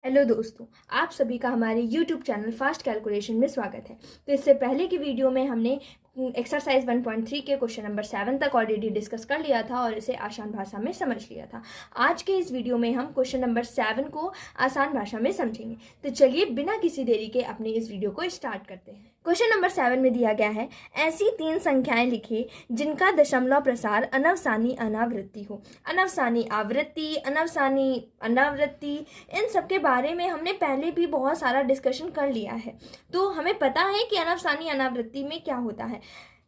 Hello दोस्तों, आप सभी का हमारे YouTube चैनल फास्ट कैलकुलेशन में स्वागत है। तो इससे पहले की वीडियो में हमने एक्सरसाइज 1.3 के क्वेश्चन नंबर 7 तक ऑलरेडी डिस्कस कर लिया था और इसे आसान भाषा में समझ लिया था। आज के इस वीडियो में हम क्वेश्चन नंबर 7 को आसान भाषा में समझेंगे। तो चलिए बिना किसी देरी के अपने इस वीडियो को स्टार्ट करते हैं। क्वेश्चन नंबर 7 में दिया गया है, ऐसी 3 संख्याएं लिखिए जिनका दशमलव प्रसार अनवसानी अनावृत्ति हो। अनवसानी आवृत्ति, अनवसानी अनावृत्ति, इन सब के बारे में हमने पहले भी बहुत सारा डिस्कशन कर लिया है। तो हमें पता है कि अनवसानी अनावृत्ति में क्या होता है।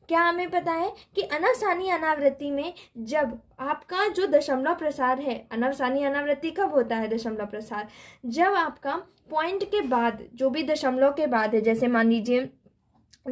क्या हमें पता है कि अनवसानी अनावृत्ति में जब आपका जो दशमलव प्रसार है, अनवसानी अनावृत्ति कब होता है दशमलव प्रसार? जब आपका पॉइंट के बाद, जो भी दशमलव के बाद है, जैसे मान लीजिए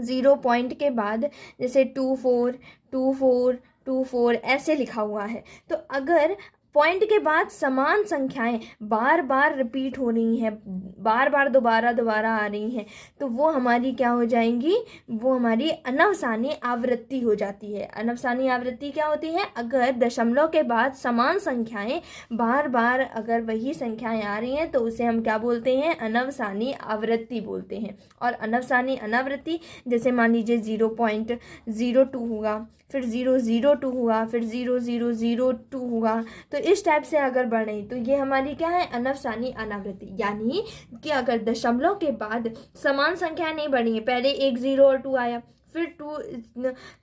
0 पॉइंट के बाद जैसे 2 4 2 4 2 4 ऐसे लिखा हुआ है, तो अगर पॉइंट के बाद समान संख्याएं बार बार रिपीट हो रही हैं, बार बार दोबारा आ रही हैं, तो वो हमारी क्या हो जाएंगी? वो हमारी अनवसानी आवृत्ति हो जाती है। अनवसानी आवृत्ति क्या होती है? अगर दशमलव के बाद समान संख्याएं बार बार अगर वही संख्याएं आ रही हैं तो उसे हम क्या बोलते हैं? अनवसानी आवृत्ति बोलते हैं। और अनवसानी अनावृत्ति जैसे मान लीजिए 0.02 होगा, फिर 0.02 हुआ, फिर 0.002 हुआ, तो इस टाइप से अगर बढ़ रही तो ये हमारी क्या है? अनवसानी अनावृत्ति। यानी कि अगर दशमलव के बाद समान संख्या नहीं बढ़ी है, पहले 1 0 और 2 आया, फिर 2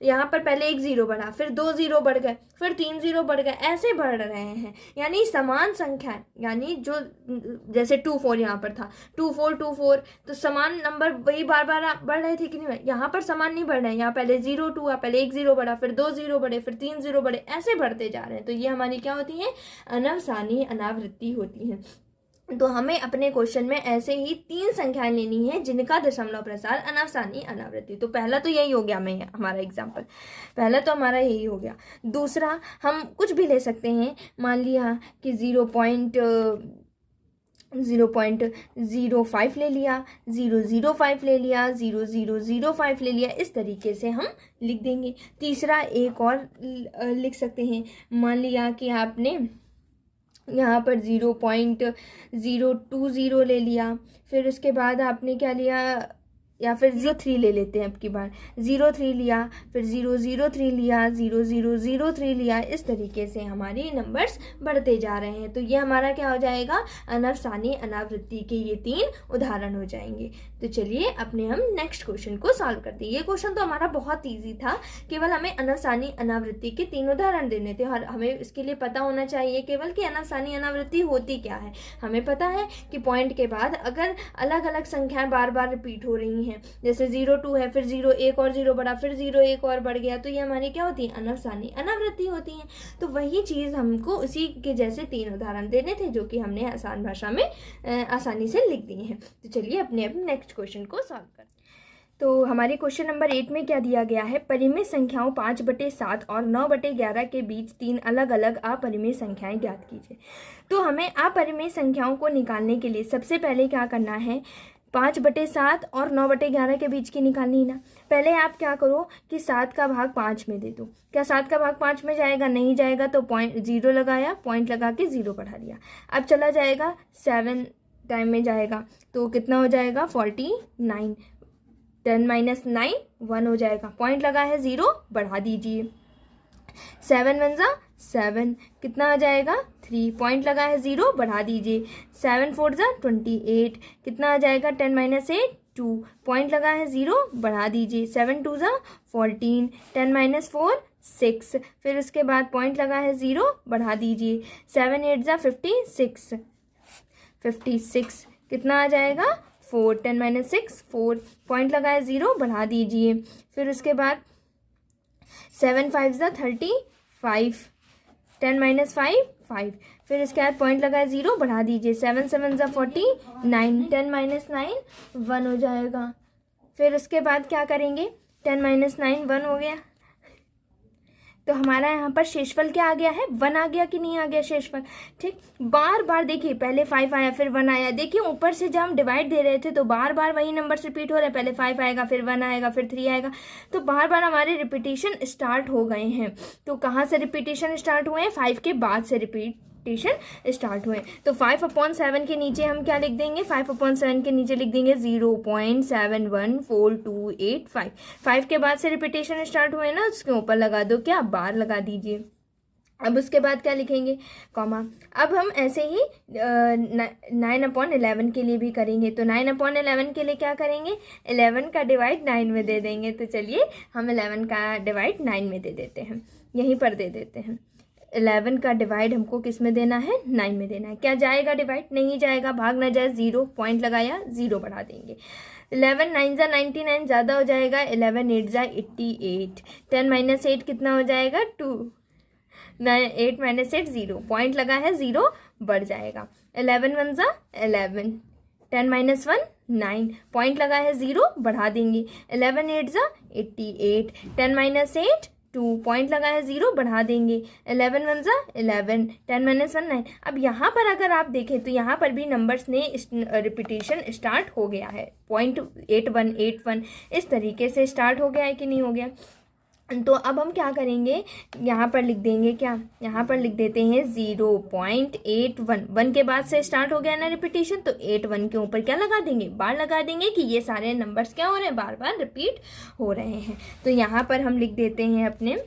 यहाँ पर पहले 1 0 बढ़ा, फिर 2 0 बढ़ गए, फिर 3 0 बढ़ गए, ऐसे बढ़ रहे हैं। यानी समान संख्या, यानी जो जैसे 2 4 यहाँ पर था, 2 4 2 4, तो समान नंबर वही बार बार बढ़ रहे थे कि नहीं? यहाँ पर समान नहीं बढ़ रहे हैं। यहाँ पहले 0 2 हुआ, पहले 1 0 बढ़ा, फिर 2 0 बढ़े, फिर 3 0 बढ़े, ऐसे बढ़ते जा रहे हैं। तो ये हमारी क्या होती है? अनवसानी अनावृत्ति होती है। तो हमें अपने क्वेश्चन में ऐसे ही 3 संख्याएं लेनी है जिनका दशमलव प्रसार अनवसानी अनावृत्ति। तो पहला तो यही हो गया, हमारा एग्जाम्पल पहला तो हमारा यही हो गया। दूसरा हम कुछ भी ले सकते हैं। मान लिया कि 0.05 ले लिया, 0.05 ले लिया, 0.005 ले लिया, इस तरीके से हम लिख देंगे। तीसरा एक और लिख सकते हैं। मान लिया कि आपने यहाँ पर 0.020 ले लिया, फिर उसके बाद आपने क्या लिया, या फिर 0.3 ले लेते हैं अब की बार, 0.3 लिया, फिर 0.03 लिया, 0.003 लिया, इस तरीके से हमारी नंबर्स बढ़ते जा रहे हैं। तो ये हमारा क्या हो जाएगा? अनवसानी अनावृत्ति के ये 3 उदाहरण हो जाएंगे। तो चलिए अपने हम नेक्स्ट क्वेश्चन को सॉल्व करते हैं। ये क्वेश्चन तो हमारा बहुत ईजी था, केवल हमें अनवसानी अनावृत्ति के 3 उदाहरण देने थे और हमें इसके लिए पता होना चाहिए केवल कि अनवसानी अनावृत्ति होती क्या है। हमें पता है कि पॉइंट के बाद अगर अलग अलग संख्याएं बार बार रिपीट हो रही हैं, जैसे 0.2 है, फिर 0 1 और 0 बढ़ा, फिर 0 1 और बढ़ गया, तो ये हमारी क्या होती है? अनवसानी अनावृत्ति होती है। तो वही चीज हमको उसी के जैसे 3 उदाहरण देने थे जो कि हमने आसान भाषा में आसानी से लिख दिए हैं। तो चलिए अपने नेक्स्ट क्वेश्चन को सॉल्व करते हैं। तो हमारे क्वेश्चन नंबर 8 में क्या दिया गया है? परिमेय संख्याओं 5/7 और 9/11 के बीच 3 अलग अलग अपरिमेय संख्याएं ज्ञात कीजिए। तो हमें अपरिमेय संख्याओं को निकालने के लिए सबसे पहले क्या करना है? 5/7 और 9/11 के बीच की निकालनी ना। पहले आप क्या करो कि 7 का भाग 5 में दे दो। क्या 7 का भाग 5 में जाएगा? नहीं जाएगा, तो 0 लगाया, पॉइंट लगा के 0 बढ़ा दिया। अब चला जाएगा 7 टाइम में जाएगा, तो कितना हो जाएगा? 49। 10 - 9 1 हो जाएगा, पॉइंट लगा है 0, बढ़ा दीजिए। 7 1 जा 7, कितना आ जाएगा? 3, पॉइंट लगा है 0, बढ़ा दीजिए। 7 4 जा 28, कितना आ जाएगा? 10 - 8 2, पॉइंट लगा है 0, बढ़ा दीजिए। 7 2 जा 14, 10 - 4 6, फिर उसके बाद पॉइंट लगा है 0, बढ़ा दीजिए। 7 8 जा 56, 56, कितना आ जाएगा? 4, 10 - 6 4, पॉइंट लगा है 0, बढ़ा दीजिए। फिर उसके बाद 7 5 जा 35, 10 - 5 5, फिर इसके बाद पॉइंट लगा है 0, बढ़ा दीजिए। 7 7 जा 49, 10 - 9 1 हो जाएगा। फिर उसके बाद क्या करेंगे? 10 - 9 1 हो गया, तो हमारा यहाँ पर शेषफल क्या आ गया है? 1 आ गया कि नहीं आ गया शेषफल? ठीक, बार बार देखिए, पहले 5 आया, फिर 1 आया। देखिए ऊपर से जब हम डिवाइड दे रहे थे तो बार बार वही नंबर रिपीट हो रहे हैं। पहले 5 आएगा, फिर 1 आएगा, फिर 3 आएगा, तो बार बार हमारे रिपीटेशन स्टार्ट हो गए हैं। तो कहाँ से रिपीटेशन स्टार्ट हुए हैं? 5 के बाद से रिपीट रिपीटेशन स्टार्ट हुए। तो 5/7 के नीचे हम क्या लिख देंगे, 5/7 के नीचे लिख देंगे 0.714285। 5 के बाद से रिपीटेशन स्टार्ट हुए ना, उसके ऊपर लगा दो क्या, बार लगा दीजिए। अब उसके बाद क्या लिखेंगे, कॉमा। अब हम ऐसे ही 9/11 के लिए भी करेंगे। तो 9/11 के लिए क्या करेंगे, 11 का डिवाइड 9 में दे देंगे। तो चलिए हम 11 का डिवाइड 9 में दे देते हैं, यहीं पर दे देते हैं। 11 का डिवाइड हमको किस में देना है, 9 में देना है। क्या जाएगा डिवाइड, नहीं जाएगा, भाग ना जाए, 0 पॉइंट लगाया, 0 बढ़ा देंगे। 11 9 ज़ा 99 ज़्यादा हो जाएगा, 11 8 ज़ा 88, 10 - 8 कितना हो जाएगा, 2, 8 - 8 0, पॉइंट लगा है, 0 बढ़ जाएगा। 11 1 ज़ा 11, 10 - 1 9, पॉइंट लगा है, 0 बढ़ा देंगे। 11 8 ज़ा 88, 10 - 8 2, पॉइंट लगा है, 0 बढ़ा देंगे। 11 1 ज़ा 11, 10 - 1 9। अब यहाँ पर अगर आप देखें तो यहाँ पर भी नंबर्स ने रिपीटेशन स्टार्ट हो गया है, 0.8181 इस तरीके से स्टार्ट हो गया है कि नहीं हो गया। तो अब हम क्या करेंगे, यहाँ पर लिख देंगे क्या, यहाँ पर लिख देते हैं 0.81। 1 के बाद से स्टार्ट हो गया ना रिपीटेशन, तो 81 के ऊपर क्या लगा देंगे, बार लगा देंगे कि ये सारे नंबर्स क्या हो रहे हैं, बार बार रिपीट हो रहे हैं। तो यहाँ पर हम लिख देते हैं अपने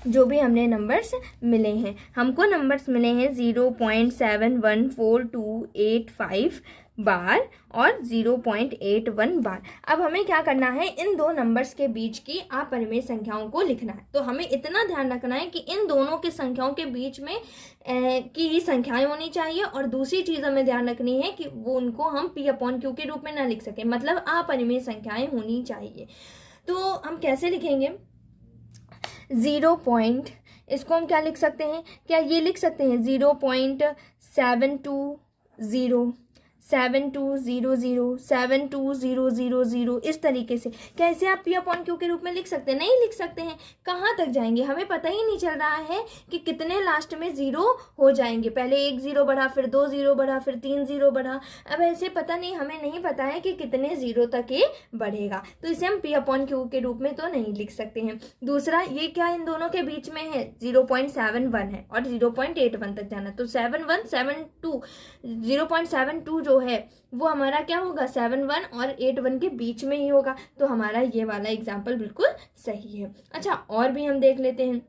जो भी हमने नंबर्स मिले हैं, हमको नंबर्स मिले हैं 0.714285 बार और 0.81 बार। अब हमें क्या करना है, इन दो नंबर्स के बीच की अपरिमेय संख्याओं को लिखना है। तो हमें इतना ध्यान रखना है कि इन दोनों की संख्याओं के बीच में की संख्याएं होनी चाहिए, और दूसरी चीज़ हमें ध्यान रखनी है कि वो उनको हम P/Q के रूप में ना लिख सकें, मतलब अपरिमेय संख्याएं होनी चाहिए। तो हम कैसे लिखेंगे, 0. इसको हम क्या लिख सकते हैं, क्या ये लिख सकते हैं 0.720 7200 7200 इस तरीके से। कैसे आप P/Q के रूप में लिख सकते हैं, नहीं लिख सकते हैं। कहाँ तक जाएंगे, हमें पता ही नहीं चल रहा है कि कितने लास्ट में 0 हो जाएंगे। पहले 1 0 बढ़ा, फिर 2 0 बढ़ा, फिर 3 0 बढ़ा। अब ऐसे पता नहीं, हमें नहीं पता है कि कितने 0 तक ये बढ़ेगा, तो इसे हम P/Q के रूप में तो नहीं लिख सकते हैं। दूसरा, ये क्या इन दोनों के बीच में है, 0.71 है और 0.81 तक जाना, तो 7172 0.72 जो है वो हमारा क्या होगा, 71 और 81 के बीच में ही होगा। तो हमारा ये वाला एग्जाम्पल बिल्कुल सही है। अच्छा, और भी हम देख लेते हैं,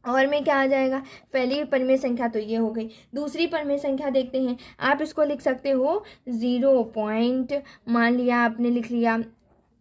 और में क्या आ जाएगा। पहली परिमेय संख्या तो ये हो गई, दूसरी परिमेय संख्या देखते हैं। आप इसको लिख सकते हो 0. मान लिया आपने लिख लिया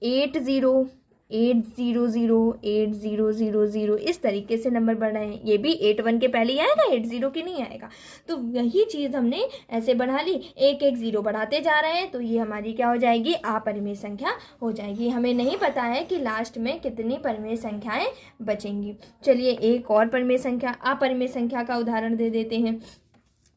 80 8000 इस तरीके से नंबर बढ़ रहे हैं। ये भी 81 के पहले ही आएगा, 80 के नहीं आएगा। तो यही चीज़ हमने ऐसे बढ़ा ली, 1 1 0 बढ़ाते जा रहे हैं, तो ये हमारी क्या हो जाएगी, अपरिमेय संख्या हो जाएगी। हमें नहीं पता है कि लास्ट में कितनी परिमेय संख्याएं बचेंगी। चलिए एक और परिमेय संख्या, अपरिमेय संख्या का उदाहरण दे देते हैं।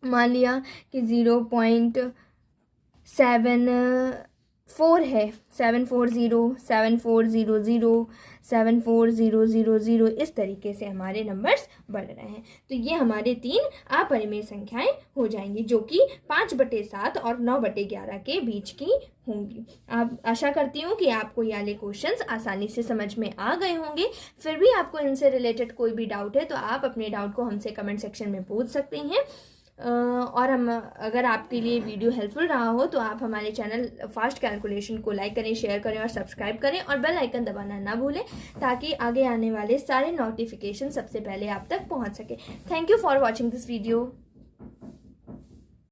मान लिया कि 0.74 है, 740 7400 74000 इस तरीके से हमारे नंबर्स बढ़ रहे हैं। तो ये हमारे 3 अपरिमेय संख्याएं हो जाएंगी, जो कि 5/7 और 9/11 के बीच की होंगी। आप आशा करती हूँ कि आपको ये वाले क्वेश्चंस आसानी से समझ में आ गए होंगे। फिर भी आपको इनसे रिलेटेड कोई भी डाउट है तो आप अपने डाउट को हमसे कमेंट सेक्शन में पूछ सकते हैं। और हम, अगर आपके लिए वीडियो हेल्पफुल रहा हो तो आप हमारे चैनल फास्ट कैलकुलेशन को लाइक करें, शेयर करें और सब्सक्राइब करें, और बेल आइकन दबाना ना भूलें, ताकि आगे आने वाले सारे नोटिफिकेशन सबसे पहले आप तक पहुंच सके। Thank you for watching this video.